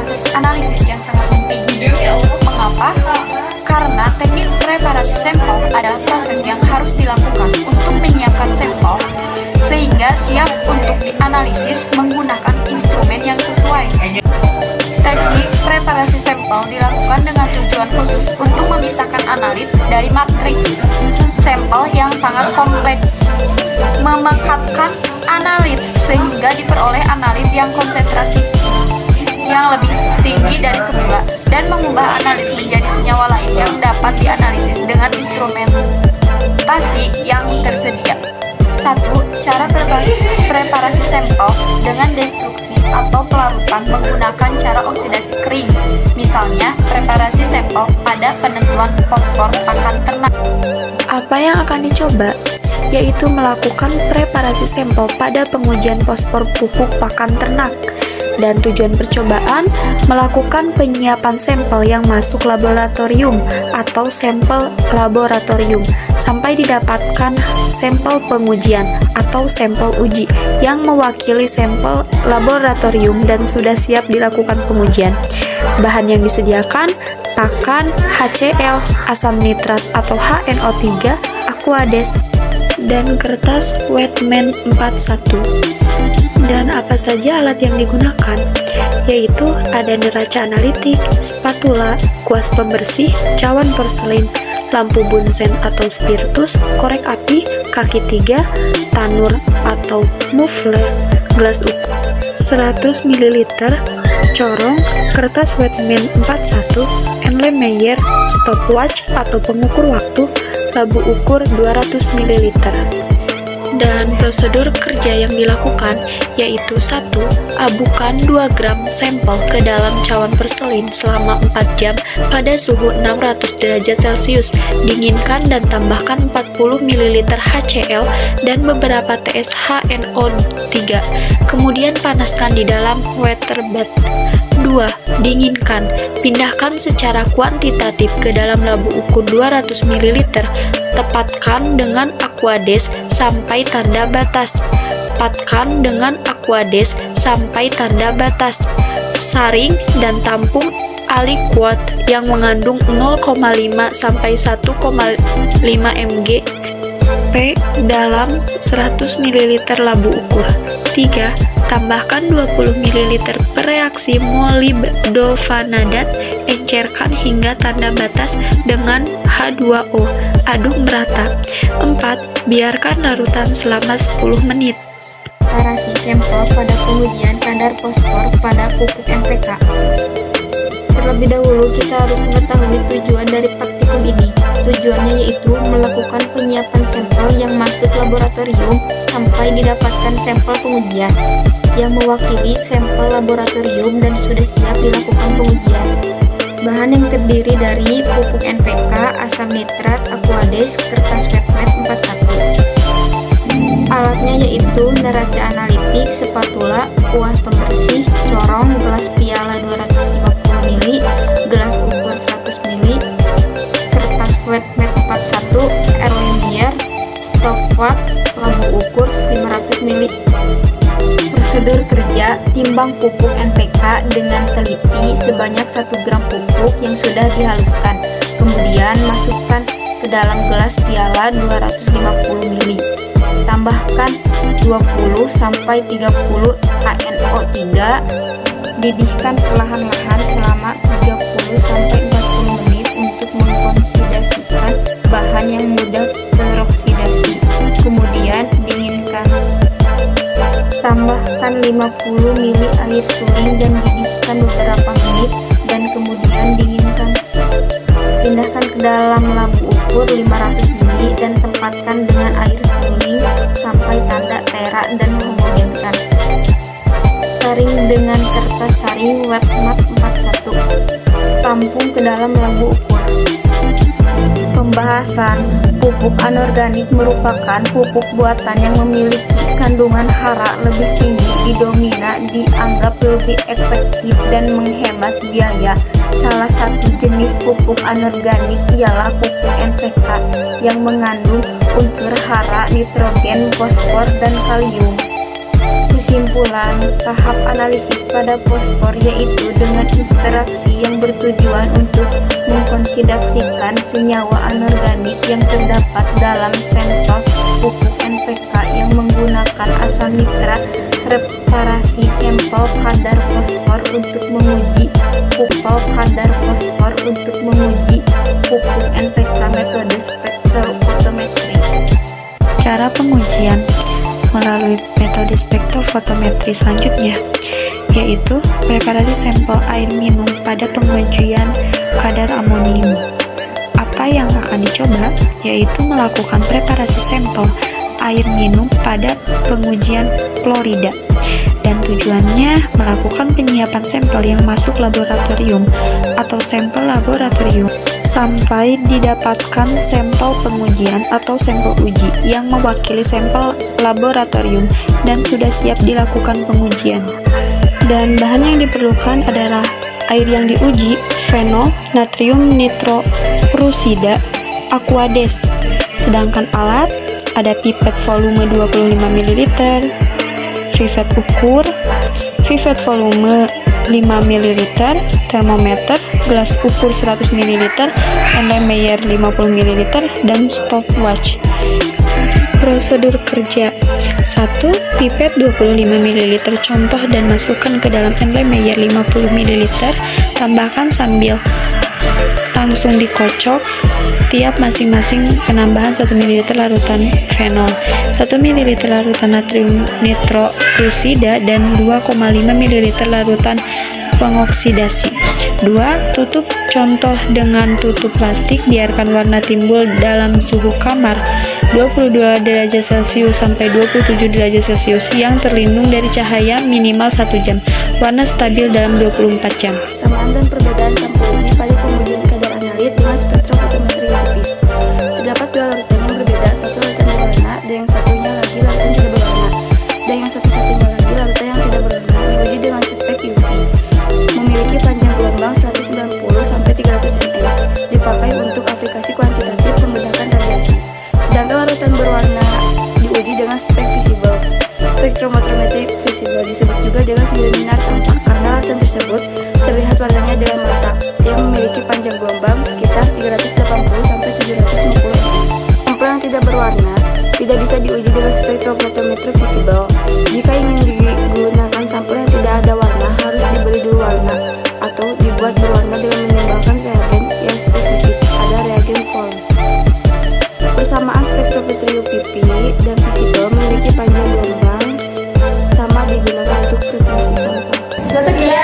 proses analisis yang sangat penting. Mengapa? Karena teknik preparasi sampel adalah proses yang harus dilakukan untuk menyiapkan sampel sehingga siap untuk dianalisis menggunakan instrumen yang sesuai. Teknik preparasi sampel dilakukan dengan tujuan khusus untuk memisahkan analit dari matriks sampel yang sangat kompleks, memekatkan analit sehingga diperoleh analit yang konsentrasi yang lebih tinggi dari semula, dan mengubah analit menjadi senyawa lain yang dapat dianalisis dengan instrumentasi yang tersedia. 1. Cara preparasi sampel dengan destruksi atau pelarutan menggunakan cara oksidasi kering. Misalnya, preparasi sampel pada penentuan fosfor pakan ternak. Apa yang akan dicoba? Yaitu melakukan preparasi sampel pada pengujian fosfor pupuk pakan ternak. Dan tujuan percobaan melakukan penyiapan sampel yang masuk laboratorium atau sampel laboratorium sampai didapatkan sampel pengujian atau sampel uji yang mewakili sampel laboratorium dan sudah siap dilakukan pengujian. Bahan yang disediakan pakan, HCl, asam nitrat atau HNO3, Aquades, dan kertas Wetman 41. Dan apa saja alat yang digunakan? Yaitu ada neraca analitik, spatula, kuas pembersih, cawan porselin, lampu bunsen atau spiritus, korek api, kaki 3, tanur atau muffler, gelas ukur 100 ml, corong, kertas Wetman 41, Erlenmeyer, stopwatch atau pengukur waktu, labu ukur 200 ml. Dan prosedur kerja yang dilakukan yaitu 1. Abukan 2 gram sampel ke dalam cawan porselin selama 4 jam pada suhu 600 derajat Celcius. Dinginkan dan tambahkan 40 ml HCl dan beberapa TS HNO3. Kemudian panaskan di dalam water bath. 2. Dinginkan. Pindahkan secara kuantitatif ke dalam labu ukur 200 ml. Tepatkan dengan Aquades sampai tanda batas. Tepatkan dengan Aquades sampai tanda batas. Saring dan tampung aliquot yang mengandung 0,5 sampai 1,5 mg P dalam 100 ml labu ukur. 3. Tambahkan 20 ml per reaksi molibdovanadat, encerkan hingga tanda batas dengan H2O, aduk merata. 4. Biarkan larutan selama 10 menit. Preparasi sampel pada pengujian kadar fosfor pada pupuk NPK. Terlebih dahulu kita harus mengetahui tujuan dari praktikum ini. Tujuannya yaitu melakukan penyiapan sampel yang masuk laboratorium sampai didapatkan sampel pengujian yang mewakili sampel laboratorium dan sudah siap dilakukan pengujian. Bahan yang terdiri dari pupuk NPK, asam nitrat, Aquades, kertas Wetman 41. Alatnya yaitu neraca analitik, spatula, kuas pembersih, corong, gelas piala 250 ml, gelas ukur 100 ml, kertas Wetman 41, Erlenmeyer, stopwatch, lampu ukur 500 ml. Prosedur kerja: timbang pupuk NPK dengan teliti sebanyak 1 gram pupuk yang sudah dihaluskan. Kemudian masukkan ke dalam gelas piala 250 ml. Tambahkan 20 sampai 30 HNO3. Didihkan perlahan-lahan selama 30 sampai 40 menit untuk mengoksidasikan bahan yang mudah teroksidasi. Kemudian dinginkan. Tambahkan 50 ml air suling dan didihkan beberapa menit dan kemudian dinginkan. Pindahkan ke dalam labu ukur 500 ml dan tempatkan dengan air suling sampai tanda terak dan homogenkan. Saring dengan kertas saring Wetman 41. Tampung ke dalam labu ukur. Pembahasan: pupuk anorganik merupakan pupuk buatan yang memiliki kandungan hara lebih tinggi di domina, dianggap lebih efektif dan menghemat biaya. Salah satu jenis pupuk anorganik ialah pupuk NPK yang mengandung unsur hara, nitrogen, fosfor, dan kalium. Kesimpulan, tahap analisis pada fosfor yaitu dengan interaksi yang bertujuan untuk mengkonsidaksikan senyawa anorganik yang terdapat dalam sampel pupuk NPK yang menggunakan asam nitrat, reparasi sampel kadar fosfor untuk menguji pupuk kadar fosfor untuk menguji pupuk NPK, metode spektrofotometri. Cara pengujian melalui metode spektrofotometri selanjutnya, yaitu preparasi sampel air minum pada pengujian kadar amonium. Apa yang akan dicoba, yaitu melakukan preparasi sampel air minum pada pengujian klorida, dan tujuannya melakukan penyiapan sampel yang masuk laboratorium atau sampel laboratorium sampai didapatkan sampel pengujian atau sampel uji yang mewakili sampel laboratorium dan sudah siap dilakukan pengujian. Dan bahan yang diperlukan adalah air yang diuji, fenol, natrium nitrorusida, aquades. Sedangkan alat ada pipet volume 25 ml, pipet ukur, pipet volume 5 ml, termometer, gelas ukur 100 ml, Erlenmeyer 50 ml, dan stopwatch. Prosedur kerja: 1. Pipet 25 ml contoh dan masukkan ke dalam Erlenmeyer 50 ml, tambahkan sambil langsung dikocok tiap masing-masing penambahan 1 ml larutan fenol, 1 ml larutan natrium nitrorusida, dan 2,5 ml larutan pengoksidasi. 2. Tutup contoh dengan tutup plastik, biarkan warna timbul dalam suhu kamar 22 derajat Celcius sampai 27 derajat Celcius yang terlindung dari cahaya minimal 1 jam. Warna stabil dalam 24 jam. Samaan dan perbedaan sampel uji pada pengujian kadar analit dengan spektrofotometri tipis. Terdapat dua larutan yang berbeda, satu larutan berwarna dan yang satunya lagi larutan tidak berwarna, dan yang satu-satunya lagi larutan yang tidak berwarna diuji dengan spek UV. Memiliki panjang gelombang 190 sampai 300 ml. Dipakai untuk aplikasi kuantitatif pembedakan radiasi. Sedangkan larutan berwarna diuji dengan spek visible. Spektrometric visible disebut juga dengan seminar tampak karena larutan tersebut terlihat warnanya dengan mata, yang memiliki panjang gelombang sekitar 380 sampai 750 ml. Sampel yang tidak berwarna tidak bisa diuji dengan spektrofotometri visible. Jika ingin digunakan sampel yang tidak ada warna, harus diberi dulu warna atau dibuat berwarna dengan menambahkan reagen yang spesifik. Ada reagen form. Persamaan spektrometri UVP dan visible memiliki panjang gelombang sama digunakan untuk frekuensi sampel. Sekian